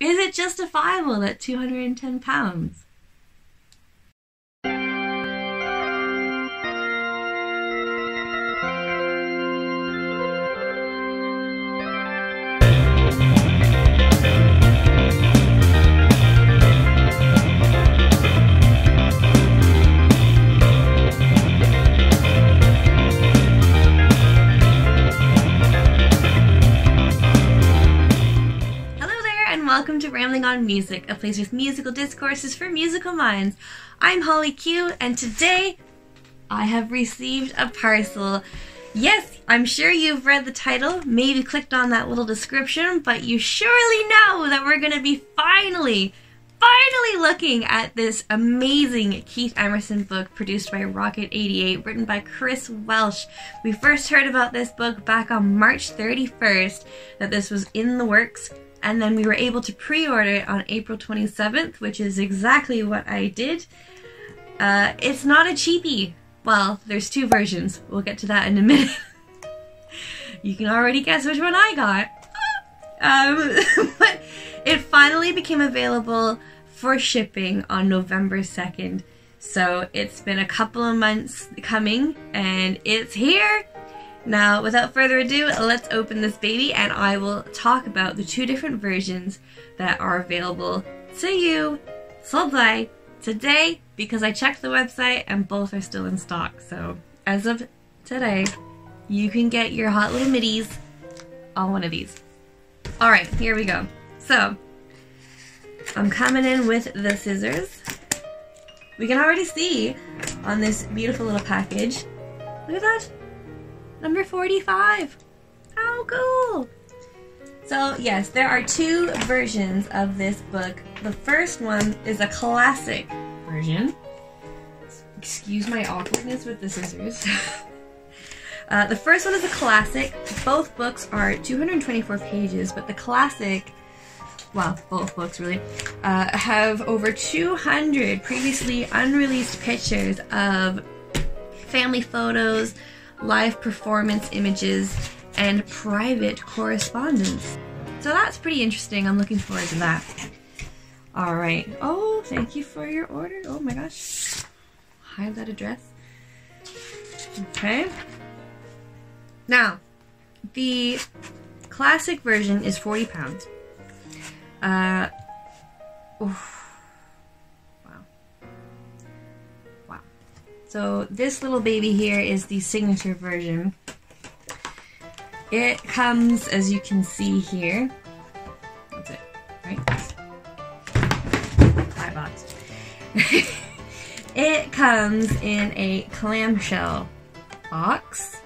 Is it justifiable at £210? Welcome to Rambling on Music, a place with musical discourses for musical minds. I'm Holly Q, and today I have received a parcel. Yes, I'm sure you've read the title, maybe clicked on that little description, but you surely know that we're going to be finally looking at this amazing Keith Emerson book produced by Rocket 88, written by Chris Welch. We first heard about this book back on March 31st, that this was in the works. And then we were able to pre-order it on April 27th, which is exactly what I did. It's not a cheapie. Well, there's two versions. We'll get to that in a minute. You can already guess which one I got. But it finally became available for shipping on November 2nd. So it's been a couple of months coming, and it's here. Now, without further ado, let's open this baby and I will talk about the two different versions that are available to you, sold today, because I checked the website and both are still in stock. So, as of today, you can get your hot little middies on one of these. Alright, here we go. So, I'm coming in with the scissors. We can already see on this beautiful little package. Look at that! Number 45. How cool! So yes, there are two versions of this book. The first one is a classic version. Excuse my awkwardness with the scissors. The first one is a classic. Both books are 224 pages, but the classic, well, both books really, have over 200 previously unreleased pictures of family photos, live performance images, and private correspondence. So that's pretty interesting. I'm looking forward to that. Alright. Oh, thank you for your order. Oh my gosh. Hide that address. Okay. Now, the classic version is £40. So this little baby here is the signature version. It comes, as you can see here, that's it, right? $5. It comes in a clamshell box.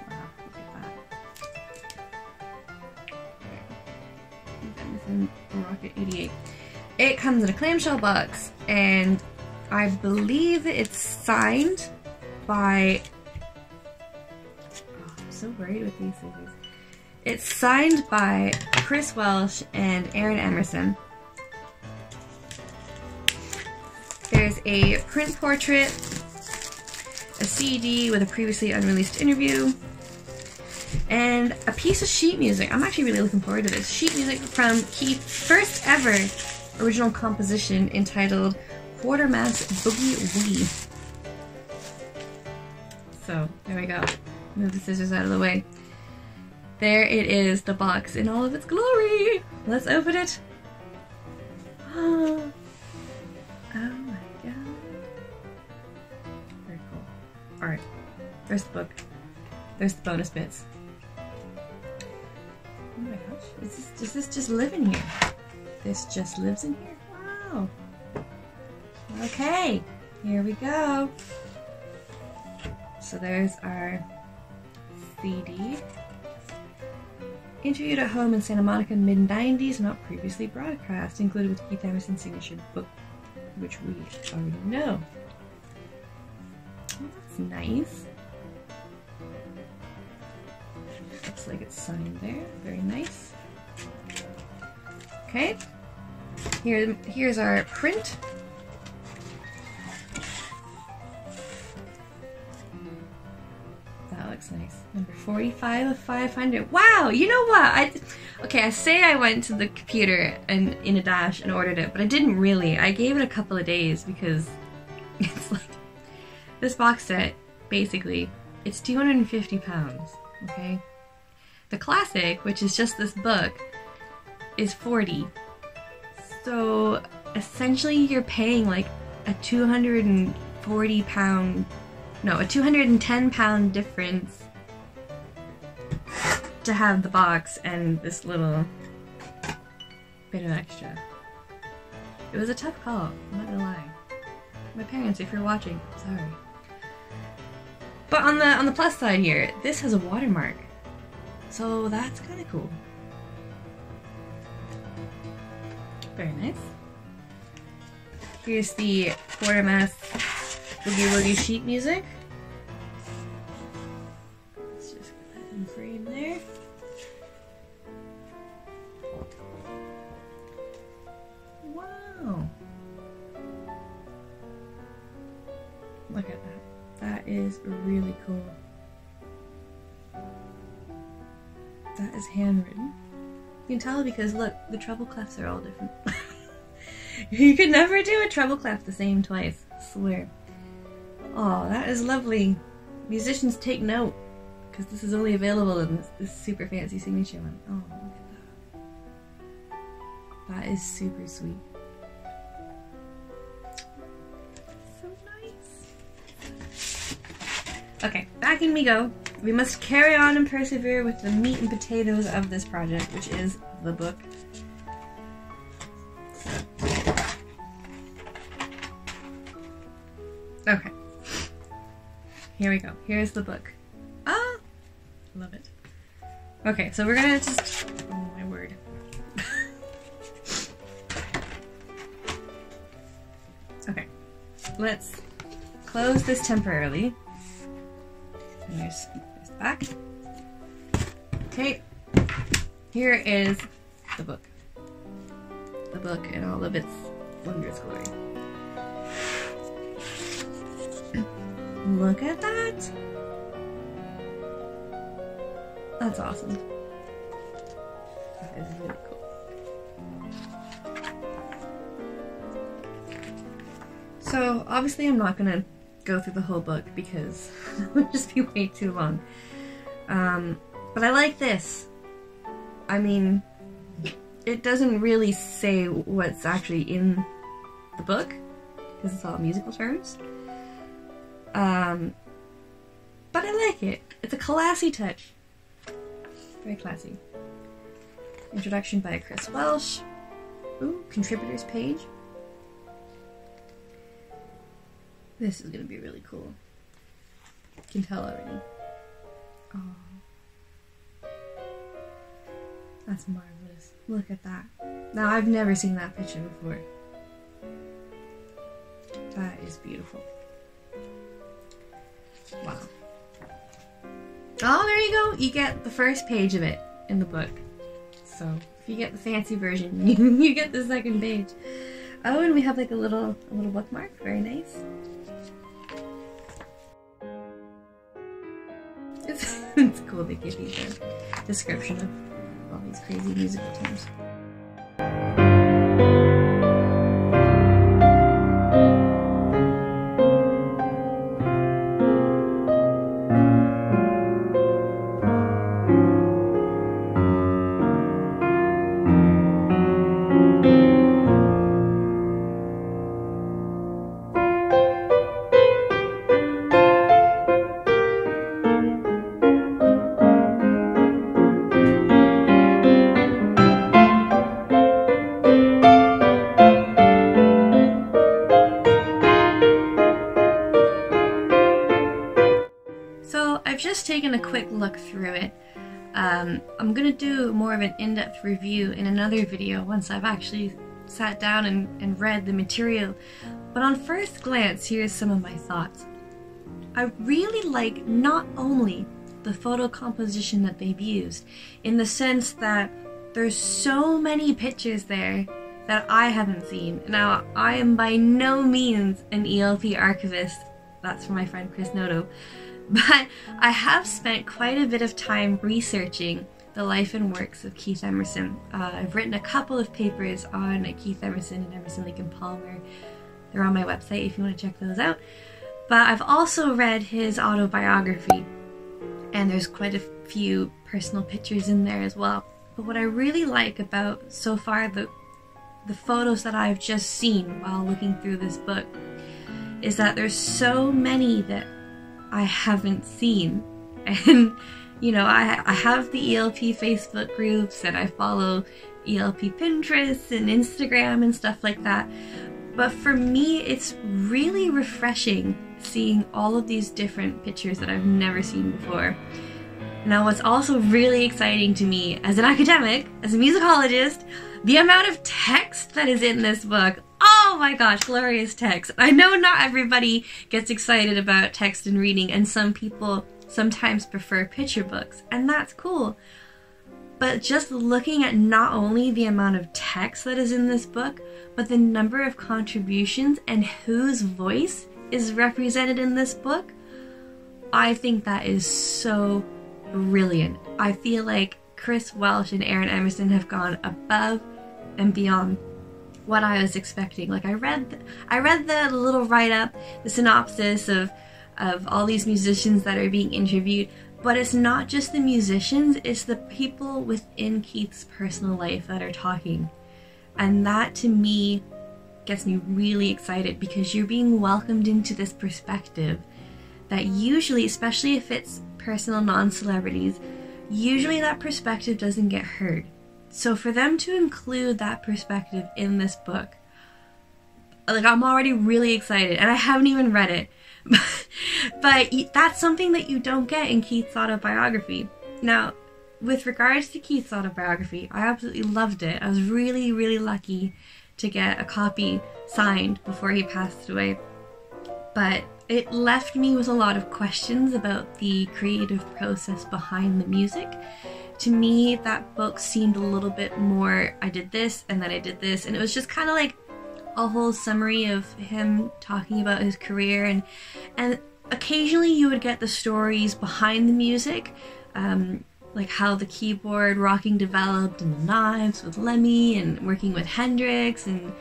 Wow, look at that. Emerson Rocket 88. It comes in a clamshell box, and I believe it's signed by, oh, I'm so worried with these scissors. It's signed by Chris Welch and Aaron Emerson. There's a print portrait, a CD with a previously unreleased interview, and a piece of sheet music. I'm actually really looking forward to this. Sheet music from Keith's first ever original composition entitled Quartermass Boogie Woogie. So, there we go. Move the scissors out of the way. There it is, the box in all of its glory. Let's open it. Oh my god. Very cool. Alright, there's the book. There's the bonus bits. Oh my gosh, does this just live in here? This just lives in here? Wow. Okay, here we go. So there's our CD. Interviewed at home in Santa Monica mid-90s, not previously broadcast, included with Keith Emerson's signature book, which we already know. Oh, that's nice. Looks like it's signed there. Very nice. Okay. Here's our print. That looks nice. Number 45 of 500. Wow, you know what? Okay, I say I went to the computer and in a dash and ordered it, but I didn't really. I gave it a couple of days because it's like this box set, basically, it's £250, okay? The classic, which is just this book, is $40. So essentially you're paying like a £210 difference to have the box and this little bit of extra. It was a tough call, I'm not gonna lie. My parents, if you're watching, sorry. But on the plus side here, this has a watermark. So that's kinda cool. Very nice. Here's the Quartermass Boogie Woogie sheet music. Let's just get that in frame there. Wow. Look at that. That is really cool. That is handwritten. You can tell because look, the treble clefs are all different. You could never do a treble clef the same twice, I swear. Oh, that is lovely. Musicians take note, because this is only available in this super fancy signature one. Oh, look at that. That is super sweet. So nice. Okay, back in we go. We must carry on and persevere with the meat and potatoes of this project, which is the book. Okay, here we go. Here's the book. Ah, love it. Okay, so we're gonna just, oh my word. Okay, let's close this temporarily. And there's the back. Okay, here is the book. The book in all of its wondrous glory. Look at that! That's awesome. That is really cool. So, obviously I'm not gonna go through the whole book because it would just be way too long. But I like this. I mean, it doesn't really say what's actually in the book because it's all musical terms. But I like it. It's a classy touch. Very classy. Introduction by Chris Welch. Ooh, contributors page. This is gonna be really cool. You can tell already. Oh. That's marvelous. Look at that. Now, I've never seen that picture before. That is beautiful. Wow. Oh, there you go. You get the first page of it in the book. So, if you get the fancy version, you get the second page. Oh, and we have like a little bookmark. Very nice. It's cool they give you the description of all these crazy musical terms. Just taken a quick look through it. I'm gonna do more of an in-depth review in another video once I've actually sat down and read the material, but on first glance, here's some of my thoughts. I really like not only the photo composition that they've used, in the sense that there's so many pictures there that I haven't seen. Now, I am by no means an ELP archivist, that's from my friend Chris Noto, but I have spent quite a bit of time researching the life and works of Keith Emerson. I've written a couple of papers on Keith Emerson and Emerson, Lake and Palmer. They're on my website if you want to check those out. But I've also read his autobiography, and there's quite a few personal pictures in there as well. But what I really like about, so far, the photos that I've just seen while looking through this book, is that there's so many that I haven't seen. And, you know, I have the ELP Facebook groups, and I follow ELP Pinterest and Instagram and stuff like that. But for me, it's really refreshing seeing all of these different pictures that I've never seen before. Now, what's also really exciting to me as an academic, as a musicologist, the amount of text that is in this book. Oh my gosh, glorious text. I know not everybody gets excited about text and reading, and some people sometimes prefer picture books, and that's cool. But just looking at not only the amount of text that is in this book, but the number of contributions and whose voice is represented in this book, I think that is so brilliant. I feel like Chris Welch and Aaron Emerson have gone above and beyond what I was expecting. Like, I read the little write-up, the synopsis of all these musicians that are being interviewed, but it's not just the musicians, it's the people within Keith's personal life that are talking. And that, to me, gets me really excited, because you're being welcomed into this perspective that usually, especially if it's personal non-celebrities, usually that perspective doesn't get heard. So for them to include that perspective in this book, like, I'm already really excited, and I haven't even read it. But that's something that you don't get in Keith's autobiography. Now, with regards to Keith's autobiography, I absolutely loved it. I was really, really lucky to get a copy signed before he passed away. But it left me with a lot of questions about the creative process behind the music. To me, that book seemed a little bit more, I did this, and then I did this, and it was just kind of like a whole summary of him talking about his career, and occasionally you would get the stories behind the music, like how the keyboard rocking developed, and the knives with Lemmy, and working with Hendrix, and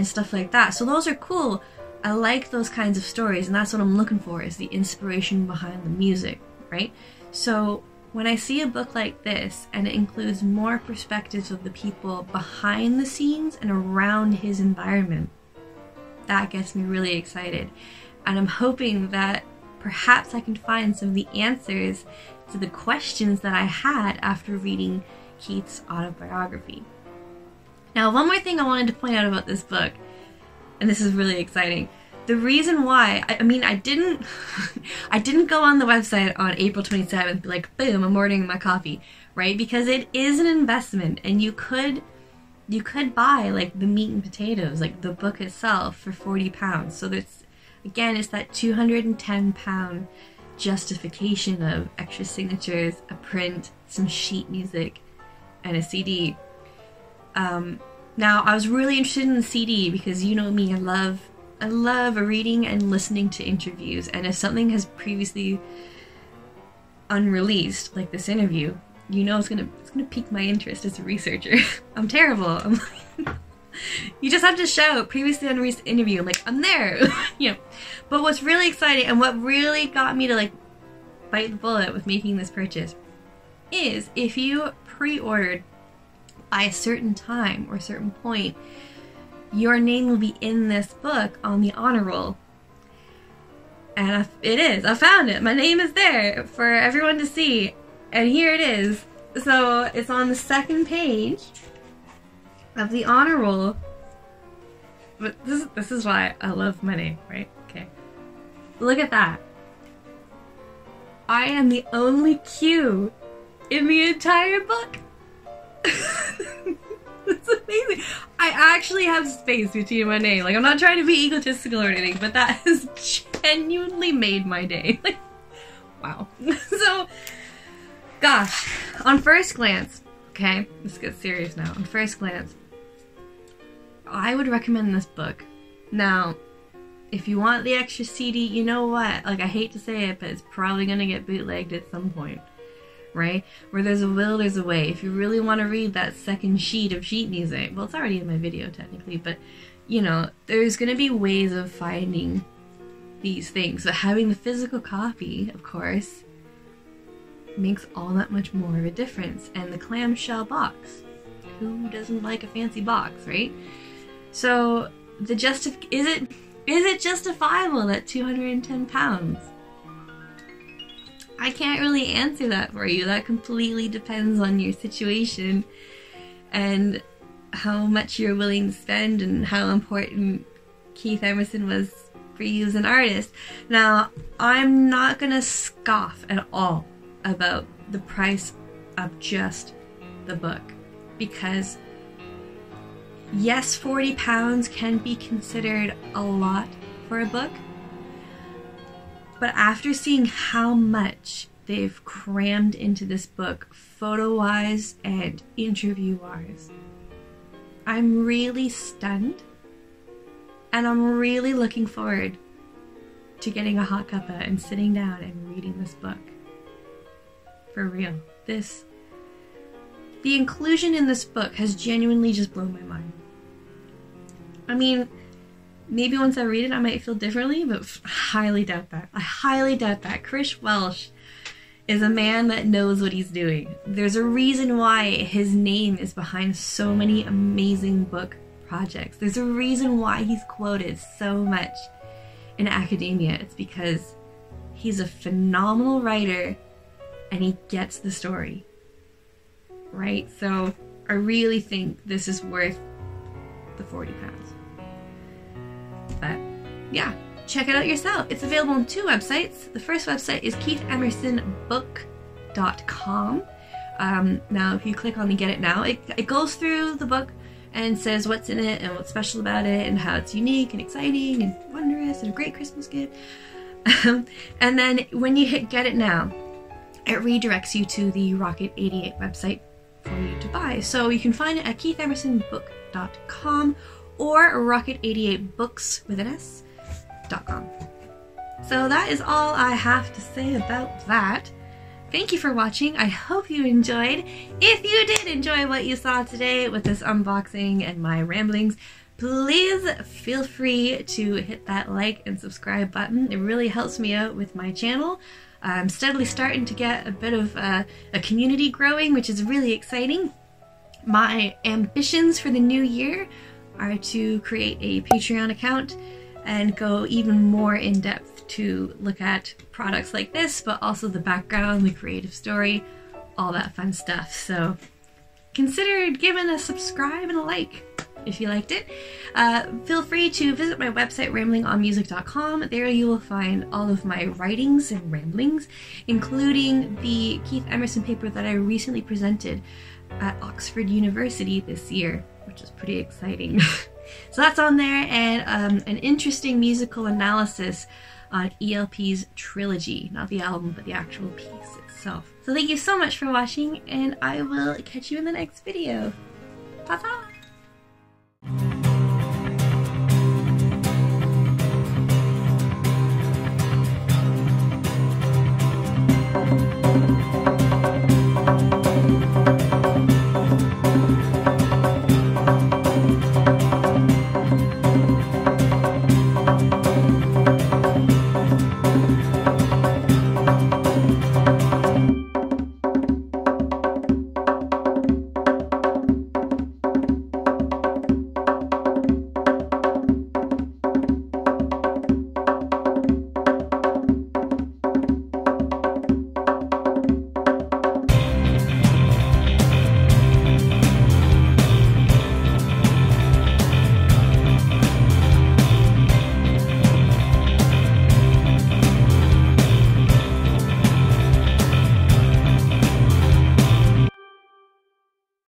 stuff like that. So those are cool. I like those kinds of stories, and that's what I'm looking for, is the inspiration behind the music, right? So when I see a book like this, and it includes more perspectives of the people behind the scenes and around his environment, that gets me really excited. And I'm hoping that perhaps I can find some of the answers to the questions that I had after reading Keith's autobiography. Now, one more thing I wanted to point out about this book, and this is really exciting. The reason why, I mean, I didn't go on the website on April 27th, like, boom, I'm ordering my copy, right? Because it is an investment, and you could buy, like, the meat and potatoes, like the book itself, for £40. So there's, again, it's that £210 justification of extra signatures, a print, some sheet music, and a CD. Now, I was really interested in the CD because, you know me, I love reading and listening to interviews, and if something has previously unreleased, like this interview, you know it's gonna pique my interest as a researcher. I'm terrible. You just have to shout previously unreleased interview. I'm like, I'm there. You know. But what's really exciting, and what really got me to, like, bite the bullet with making this purchase, is if you pre-ordered by a certain time or a certain point, your name will be in this book on the honor roll. And it is. I found it. My name is there for everyone to see. And here it is. So it's on the second page of the honor roll. But this is why I love my name, right? Okay. Look at that. I am the only Q in the entire book. That's amazing. I actually have space between my name. Like, I'm not trying to be egotistical or anything, but that has genuinely made my day. Like, wow. So, gosh, on first glance, okay, let's get serious now. On first glance, I would recommend this book. Now, if you want the extra CD, you know what? Like, I hate to say it, but it's probably gonna get bootlegged at some point. right? Where there's a will, there's a way. If you really want to read that second sheet of sheet music, well, it's already in my video technically, but you know, there's going to be ways of finding these things. But having the physical copy, of course, makes all that much more of a difference. And the clamshell box. Who doesn't like a fancy box, right? So the is it justifiable at £210? I can't really answer that for you. That completely depends on your situation and how much you're willing to spend and how important Keith Emerson was for you as an artist. Now, I'm not gonna scoff at all about the price of just the book, because yes, £40 can be considered a lot for a book, but after seeing how much they've crammed into this book, photo-wise and interview-wise, I'm really stunned, and I'm really looking forward to getting a hot cuppa and sitting down and reading this book. For real. The inclusion in this book has genuinely just blown my mind. I mean, maybe once I read it I might feel differently, but I highly doubt that. I highly doubt that. Chris Welch is a man that knows what he's doing. There's a reason why his name is behind so many amazing book projects. There's a reason why he's quoted so much in academia. It's because he's a phenomenal writer and he gets the story, right? So I really think this is worth the £40. But yeah, check it out yourself. It's available on 2 websites. The first website is keithemersonbook.com. Now if you click on the Get It Now, it goes through the book and says what's in it and what's special about it and how it's unique and exciting and wondrous and a great Christmas gift. And then when you hit Get It Now, it redirects you to the Rocket 88 website for you to buy. So you can find it at keithemersonbook.com or rocket88books.com. So that is all I have to say about that. Thank you for watching. I hope you enjoyed. If you did enjoy what you saw today with this unboxing and my ramblings, please feel free to hit that like and subscribe button. It really helps me out with my channel. I'm steadily starting to get a bit of a community growing, which is really exciting. My ambitions for the new year are to create a Patreon account and go even more in depth to look at products like this, but also the background, the creative story, all that fun stuff. So consider giving a subscribe and a like if you liked it. Feel free to visit my website, ramblingonmusic.com. There you will find all of my writings and ramblings, including the Keith Emerson paper that I recently presented at Oxford University this year, which is pretty exciting. So that's on there, and an interesting musical analysis on ELP's trilogy, not the album, but the actual piece itself. So thank you so much for watching, and I will catch you in the next video. Bye-bye!